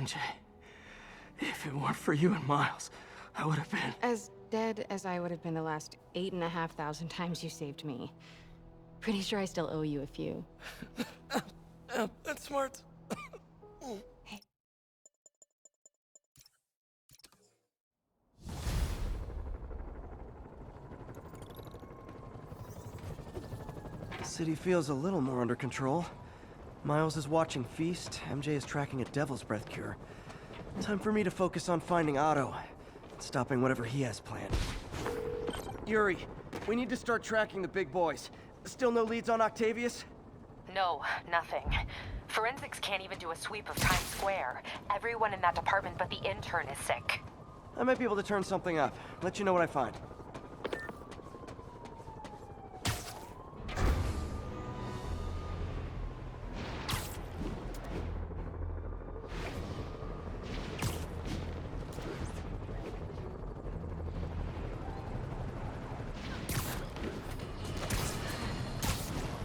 MJ. If it weren't for you and Miles, I would have been... As dead as I would have been the last 8,500 times you saved me. Pretty sure I still owe you a few. That's smart. Hey. The city feels a little more under control. Miles is watching Feast, MJ is tracking a Devil's Breath cure. Time for me to focus on finding Otto, and stopping whatever he has planned. Yuri, we need to start tracking the big boys. Still no leads on Octavius? No, nothing. Forensics can't even do a sweep of Times Square. Everyone in that department but the intern is sick. I might be able to turn something up. Let you know what I find.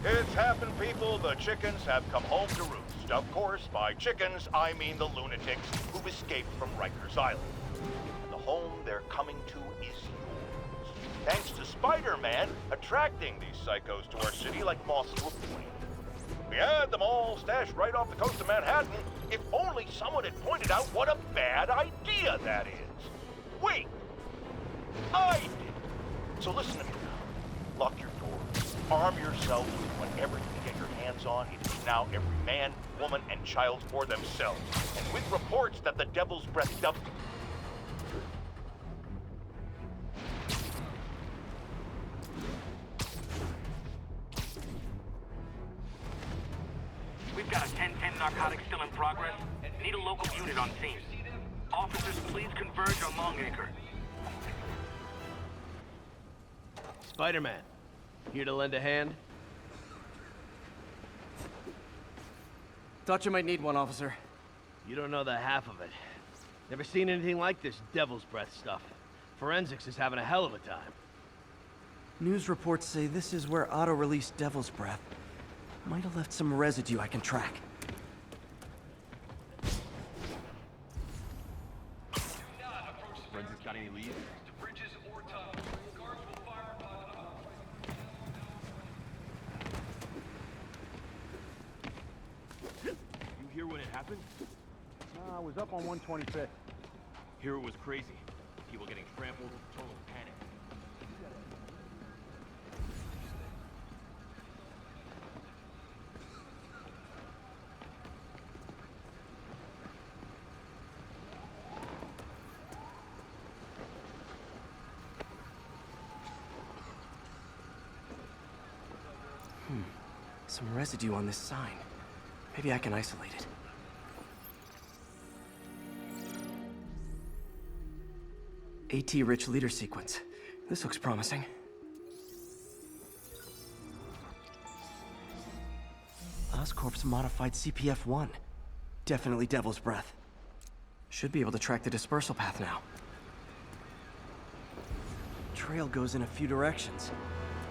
It's happened, people. The chickens have come home to roost. Of course, by chickens, I mean the lunatics who've escaped from Rikers Island. And the home they're coming to is yours. Thanks to Spider-Man attracting these psychos to our city like moths to a flame. We had them all stashed right off the coast of Manhattan, if only someone had pointed out what a bad idea that is. Wait! I did. So listen to me now. Lock your doors. Arm yourselves with whatever you can get your hands on. It is now every man, woman, and child for themselves. And with reports that the Devil's Breath dumped... We've got a 10-10 narcotic still in progress. Need a local unit on scene. Officers, please converge on Longacre. Spider-Man, here to lend a hand? Thought you might need one, officer. You don't know the half of it. Never seen anything like this Devil's Breath stuff. Forensics is having a hell of a time. News reports say this is where Otto released Devil's Breath. Might have left some residue I can track. Forensics got any leads? You hear when it happened? I was up on 125th. Here it was crazy. People getting trampled, total panic. Some residue on this sign. Maybe I can isolate it. AT-rich leader sequence. This looks promising. Oscorp's modified CPF-1. Definitely Devil's Breath. Should be able to track the dispersal path now. Trail goes in a few directions.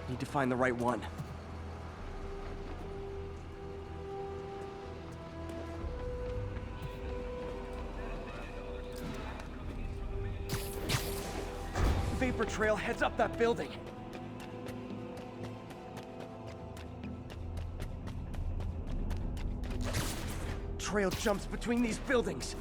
Need to find the right one. Vapor trail heads up that building. Trail jumps between these buildings.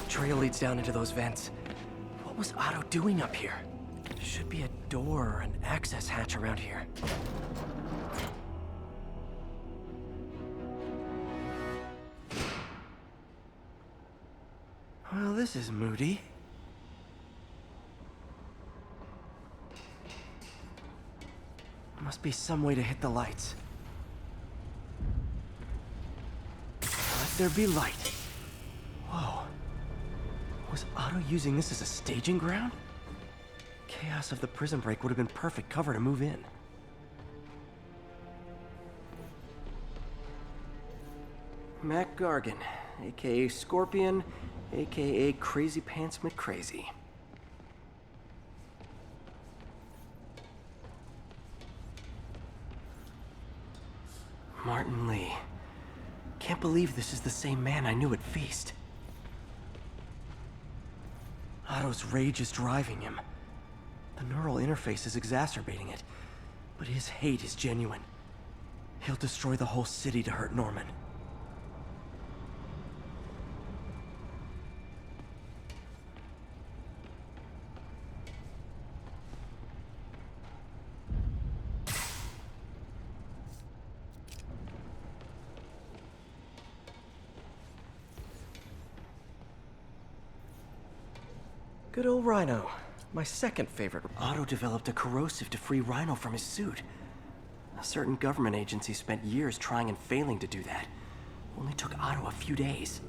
Trail leads down into those vents. What was Otto doing up here? Should be a door or an access hatch around here. Well, this is moody. Must be some way to hit the lights. Let there be light. Whoa. Was Otto using this as a staging ground? Chaos of the prison break would have been perfect cover to move in. Mac Gargan, aka Scorpion, aka Crazy Pants McCrazy. Martin Lee. Can't believe this is the same man I knew at Feast. Otto's rage is driving him. The neural interface is exacerbating it, but his hate is genuine. He'll destroy the whole city to hurt Norman. Good old Rhino. My second favorite. Otto developed a corrosive to free Rhino from his suit. A certain government agency spent years trying and failing to do that. Only took Otto a few days.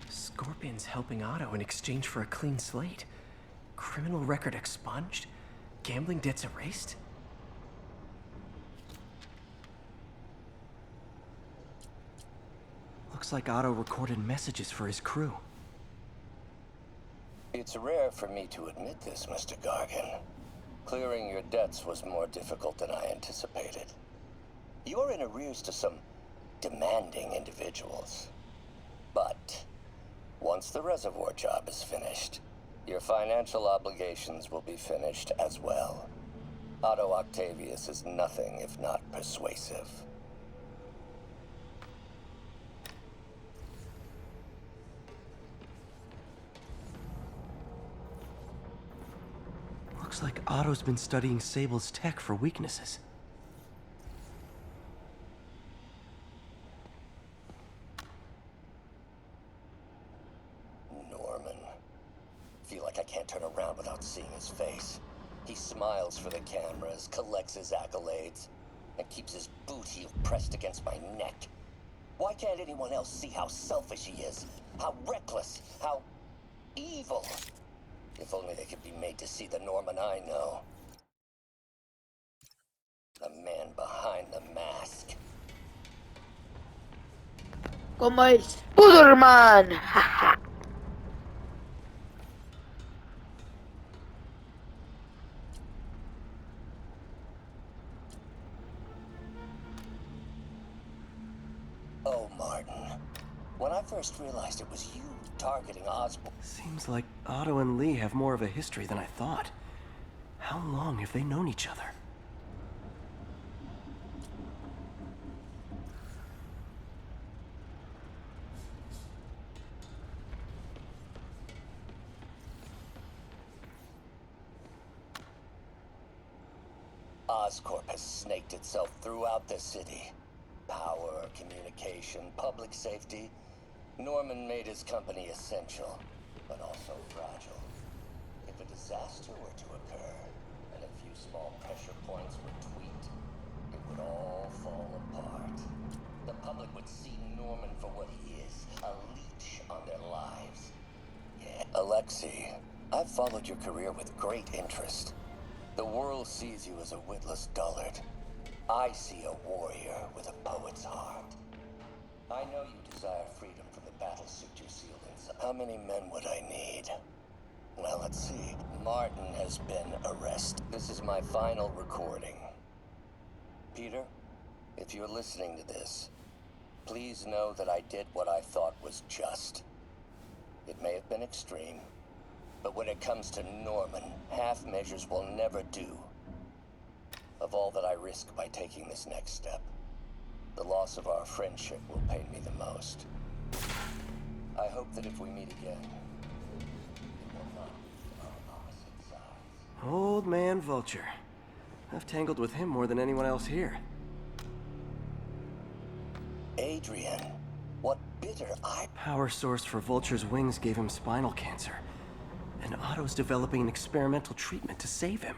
Scorpion's helping Otto in exchange for a clean slate. Criminal record expunged? Gambling debts erased? Looks like Otto recorded messages for his crew. It's rare for me to admit this, Mr. Gargan. Clearing your debts was more difficult than I anticipated. You're in arrears to some demanding individuals. But once the reservoir job is finished, your financial obligations will be finished as well. Otto Octavius is nothing if not persuasive. Looks like Otto's been studying Sable's tech for weaknesses. Norman. Feel like I can't turn around without seeing his face. He smiles for the cameras, collects his accolades, and keeps his boot heel pressed against my neck. Why can't anyone else see how selfish he is? How reckless? How evil? If only they could be made to see the Norman I know. The man behind the mask. Como el Spider-Man. Oh, Martin. When I first realized it was you targeting Osborn... Seems like Otto and Lee have more of a history than I thought. How long have they known each other? Oscorp has snaked itself throughout the city. Power, communication, public safety. Norman made his company essential, but also fragile. If a disaster were to occur, and a few small pressure points were tweaked, it would all fall apart. The public would see Norman for what he is, a leech on their lives. Yeah. Alexei, I've followed your career with great interest. The world sees you as a witless dullard. I see a warrior with a poet's heart. I know you desire freedom from the battle suit you sealed inside. How many men would I need? Well, let's see. Martin has been arrested. This is my final recording. Peter, if you're listening to this, please know that I did what I thought was just. It may have been extreme, but when it comes to Norman, half measures will never do. Of all that I risk by taking this next step, the loss of our friendship will pain me the most. I hope that if we meet again, it will not be on opposite sides. Old man Vulture. I've tangled with him more than anyone else here. Adrian, what bitter Power source for Vulture's wings gave him spinal cancer. And Otto's developing an experimental treatment to save him.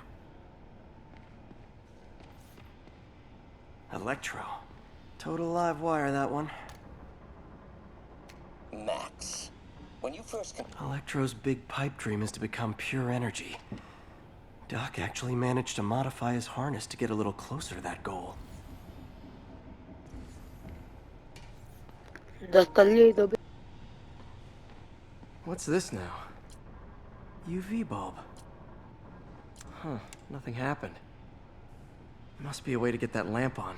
Electro. Total live wire, that one. Max, when you first... Electro's big pipe dream is to become pure energy. Doc actually managed to modify his harness to get a little closer to that goal. What's this now? UV bulb. Huh, nothing happened. Must be a way to get that lamp on.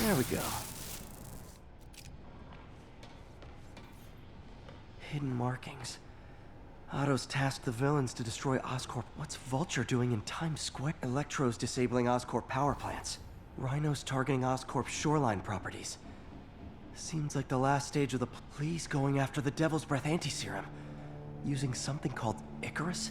There we go. Hidden markings. Otto's tasked the villains to destroy Oscorp. What's Vulture doing in Times Square? Electro's disabling Oscorp power plants. Rhino's targeting Oscorp's shoreline properties. Seems like the last stage of the police going after the Devil's Breath anti-serum. Using something called Icarus?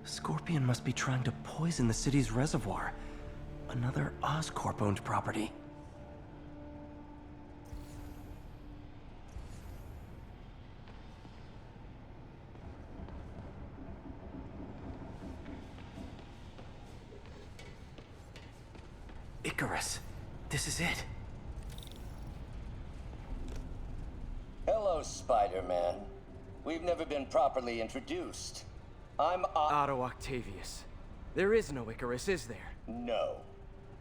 Scorpion must be trying to poison the city's reservoir. Another Oscorp-owned property. Icarus. This is it. Hello, Spider-Man. We've never been properly introduced. I'm Otto Octavius. There is no Icarus, is there? No.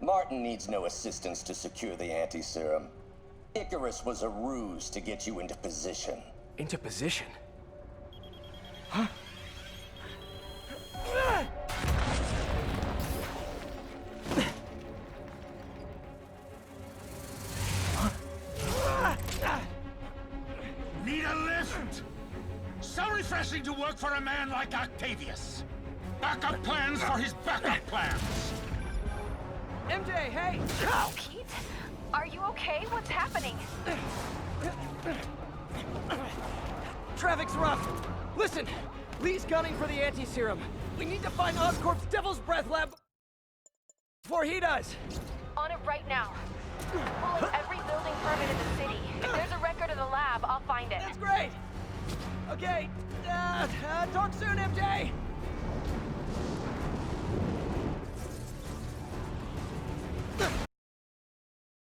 Martin needs no assistance to secure the anti-serum. Icarus was a ruse to get you into position. Into position? Huh? Need a lift? So refreshing to work for a man like Octavius. Backup plans for his backup plans. MJ, hey! Pete? Are you okay? What's happening? Traffic's rough. Listen, Lee's gunning for the anti-serum. We need to find Oscorp's Devil's Breath lab before he does. On it right now. Pulling every building permit in the city. If there's a record of the lab, I'll find it. That's great. Okay, talk soon, MJ.